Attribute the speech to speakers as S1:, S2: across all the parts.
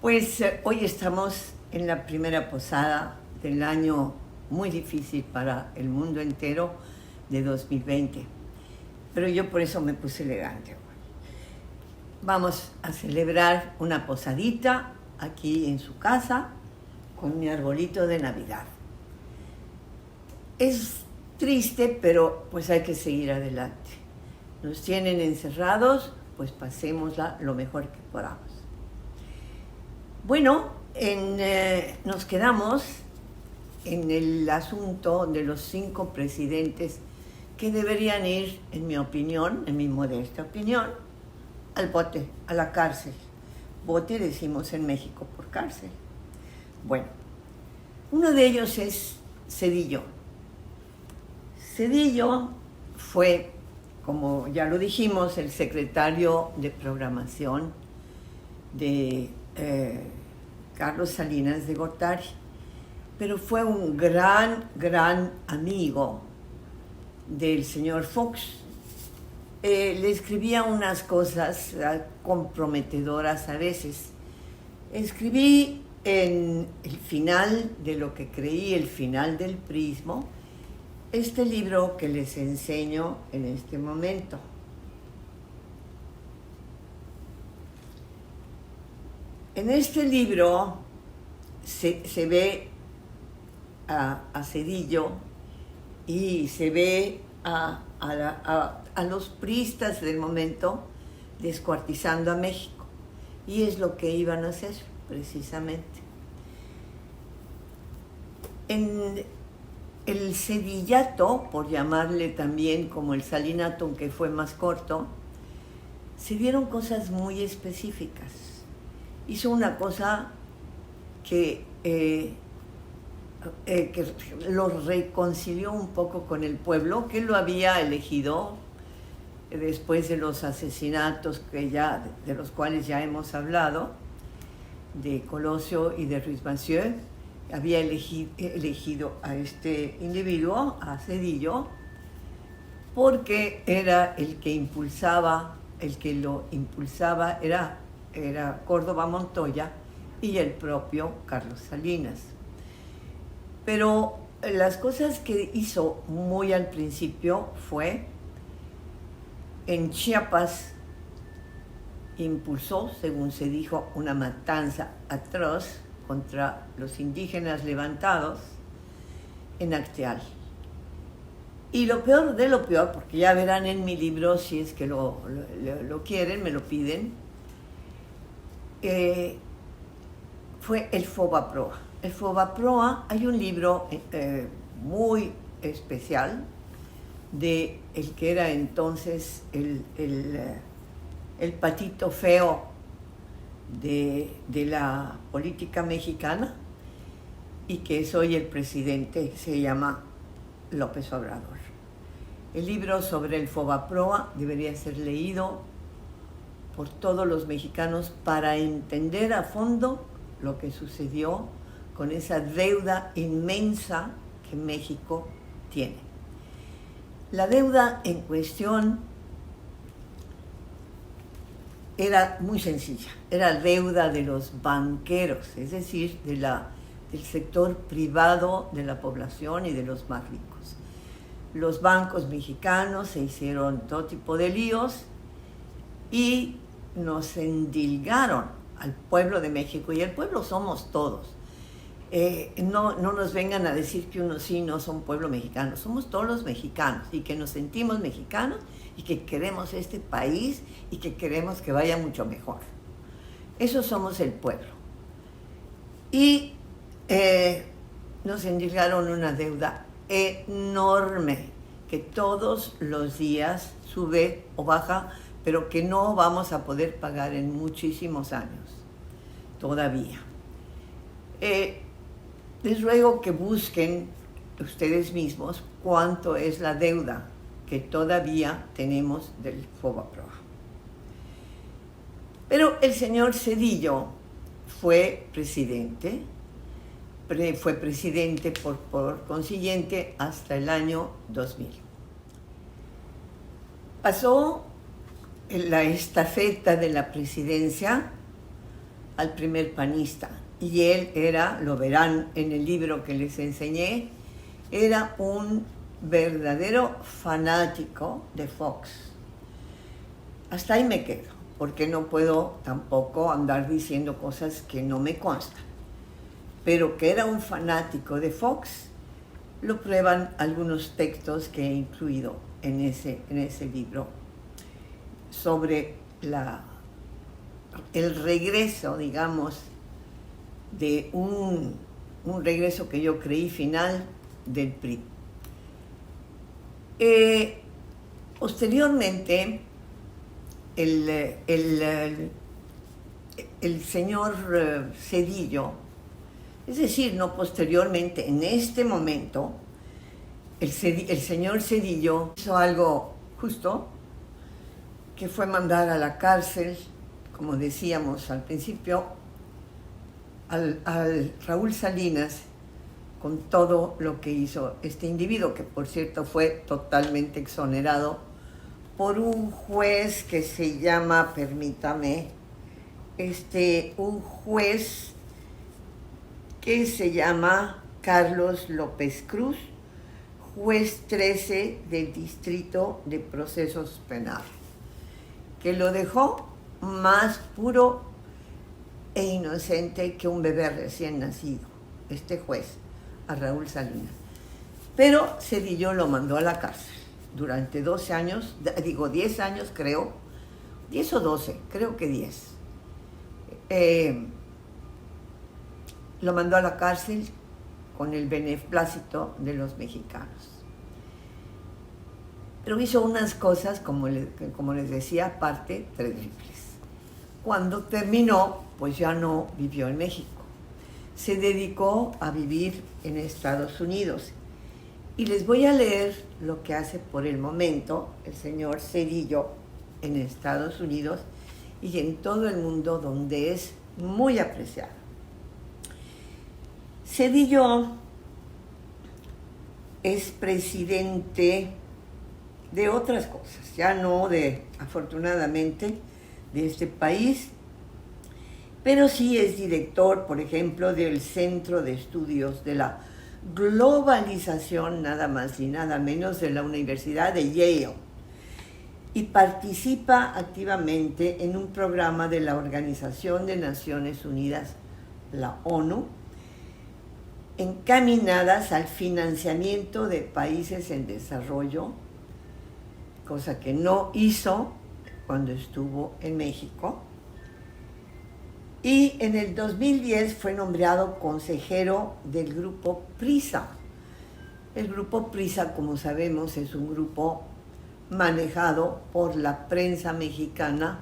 S1: Pues hoy estamos en la primera posada del año muy difícil para el mundo entero de 2020. Pero yo por eso me puse elegante. Vamos a celebrar una posadita aquí en su casa con mi arbolito de Navidad. Es triste, pero pues hay que seguir adelante. Nos tienen encerrados, pues pasémosla lo mejor que podamos. Bueno, nos quedamos en el asunto de los 5 presidentes que deberían ir, en mi opinión, en mi modesta opinión, al bote, a la cárcel. Bote decimos en México por cárcel. Bueno, uno de ellos es Zedillo. Zedillo fue, como ya lo dijimos, el secretario de programación de Carlos Salinas de Gortari, pero fue un gran amigo del señor Fox. Le escribía unas cosas comprometedoras a veces. Escribí en el final de lo que creí el final del prismo, este libro que les enseño en este momento. En este libro se ve a Zedillo y se ve a los priistas del momento descuartizando a México. Y es lo que iban a hacer, precisamente. En el Zedillato, por llamarle también como el Salinato, aunque fue más corto, se vieron cosas muy específicas. Hizo una cosa que lo reconcilió un poco con el pueblo, que lo había elegido después de los asesinatos de los cuales ya hemos hablado, de Colosio y de Ruiz Massieu. Había elegido a este individuo, a Zedillo, porque era el que lo impulsaba era Córdoba Montoya y el propio Carlos Salinas. Pero las cosas que hizo muy al principio fue, en Chiapas impulsó, según se dijo, una matanza atroz contra los indígenas levantados en Acteal. Y lo peor de lo peor, porque ya verán en mi libro, si es que lo quieren, me lo piden, fue el Fobaproa. El Fobaproa, hay un libro muy especial de el que era entonces el patito feo de la política mexicana y que es hoy el presidente, se llama López Obrador. El libro sobre el Fobaproa debería ser leído por todos los mexicanos para entender a fondo lo que sucedió con esa deuda inmensa que México tiene. La deuda en cuestión era muy sencilla, era deuda de los banqueros, es decir, del sector privado de la población y de los más ricos. Los bancos mexicanos se hicieron todo tipo de líos y nos endilgaron al pueblo de México, y el pueblo somos todos. No nos vengan a decir que unos sí no son pueblo mexicano, somos todos los mexicanos y que nos sentimos mexicanos y que queremos este país y que queremos que vaya mucho mejor. Eso somos el pueblo. Y nos endilgaron una deuda enorme que todos los días sube o baja, pero que no vamos a poder pagar en muchísimos años, todavía. Les ruego que busquen ustedes mismos cuánto es la deuda que todavía tenemos del Fobaproa. Pero el señor Zedillo fue presidente por consiguiente hasta el año 2000. Pasó la estafeta de la presidencia al primer panista. Y él era, lo verán en el libro que les enseñé, era un verdadero fanático de Fox. Hasta ahí me quedo, porque no puedo tampoco andar diciendo cosas que no me constan. Pero que era un fanático de Fox, lo prueban algunos textos que he incluido en ese libro sobre el regreso, digamos, de un regreso que yo creí final del PRI. Posteriormente, el señor Zedillo, es decir, no posteriormente, en este momento, el señor Zedillo hizo algo justo, que fue mandar a la cárcel, como decíamos al principio, al Raúl Salinas, con todo lo que hizo este individuo, que por cierto fue totalmente exonerado por un juez que se llama, permítame, un juez que se llama Carlos López Cruz, juez 13 del Distrito de Procesos Penales, que lo dejó más puro e inocente que un bebé recién nacido, este juez, a Raúl Salinas. Pero Zedillo lo mandó a la cárcel durante 12 años, 10 años creo, 10 o 12, creo que 10. Lo mandó a la cárcel con el beneplácito de los mexicanos. Pero hizo unas cosas, como les decía, aparte, terribles. Cuando terminó, pues ya no vivió en México. Se dedicó a vivir en Estados Unidos. Y les voy a leer lo que hace por el momento el señor Zedillo en Estados Unidos y en todo el mundo, donde es muy apreciado. Zedillo es presidente de otras cosas, ya no afortunadamente, de este país, pero sí es director, por ejemplo, del Centro de Estudios de la Globalización, nada más y nada menos, de la Universidad de Yale, y participa activamente en un programa de la Organización de Naciones Unidas, la ONU, encaminadas al financiamiento de países en desarrollo, cosa que no hizo cuando estuvo en México. Y en el 2010 fue nombrado consejero del Grupo PRISA. El Grupo PRISA, como sabemos, es un grupo manejado por la prensa mexicana,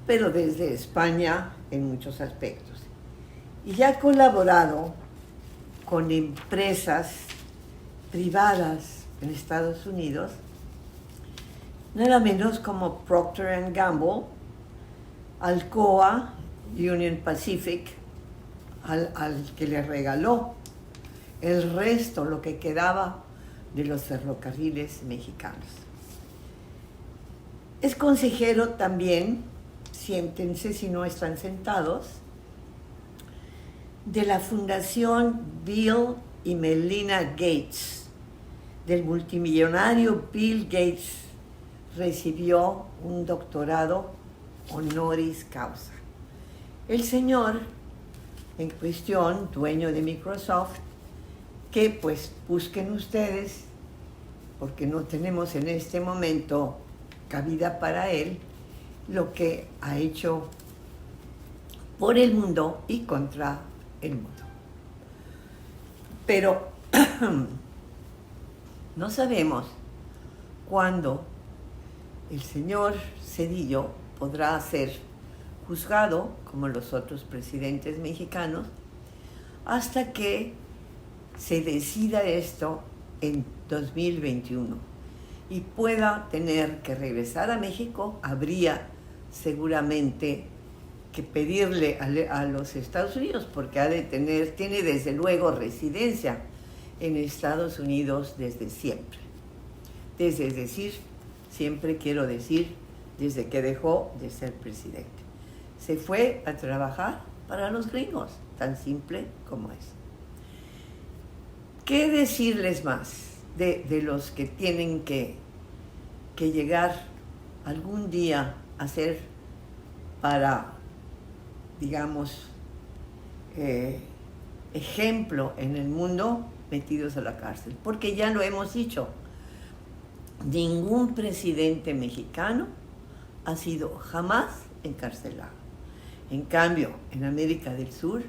S1: pero desde España en muchos aspectos. Y ya ha colaborado con empresas privadas en Estados Unidos, nada menos como Procter & Gamble, Alcoa, Union Pacific, al que le regaló el resto, lo que quedaba de los ferrocarriles mexicanos. Es consejero también, siéntense si no están sentados, de la Fundación Bill y Melinda Gates, del multimillonario Bill Gates. Recibió un doctorado honoris causa. El señor en cuestión, dueño de Microsoft, que pues busquen ustedes, porque no tenemos en este momento cabida para él, lo que ha hecho por el mundo y contra el mundo. Pero no sabemos cuándo el señor Zedillo podrá ser juzgado, como los otros presidentes mexicanos, hasta que se decida esto en 2021 y pueda tener que regresar a México. Habría seguramente que pedirle a los Estados Unidos, porque tiene desde luego residencia en Estados Unidos desde siempre. Siempre quiero decir, desde que dejó de ser presidente. se fue a trabajar para los gringos, tan simple como es. ¿Qué decirles más de los que tienen que llegar algún día a ser para, digamos, ejemplo en el mundo, metidos a la cárcel? Porque ya lo hemos dicho, ningún presidente mexicano ha sido jamás encarcelado. En cambio, en América del Sur,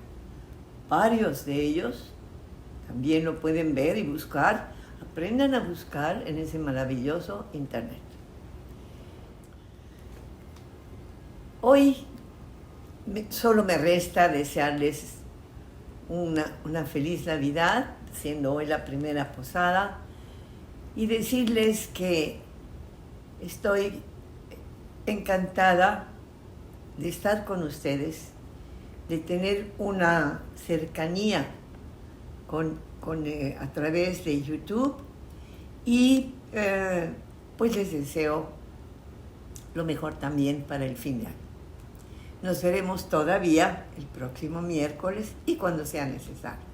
S1: varios de ellos también lo pueden ver y buscar. Aprendan a buscar en ese maravilloso Internet. Hoy solo me resta desearles una feliz Navidad, siendo hoy la primera posada, y decirles que estoy encantada de estar con ustedes, de tener una cercanía a través de YouTube, y pues les deseo lo mejor también para el fin de año. Nos veremos todavía el próximo miércoles y cuando sea necesario.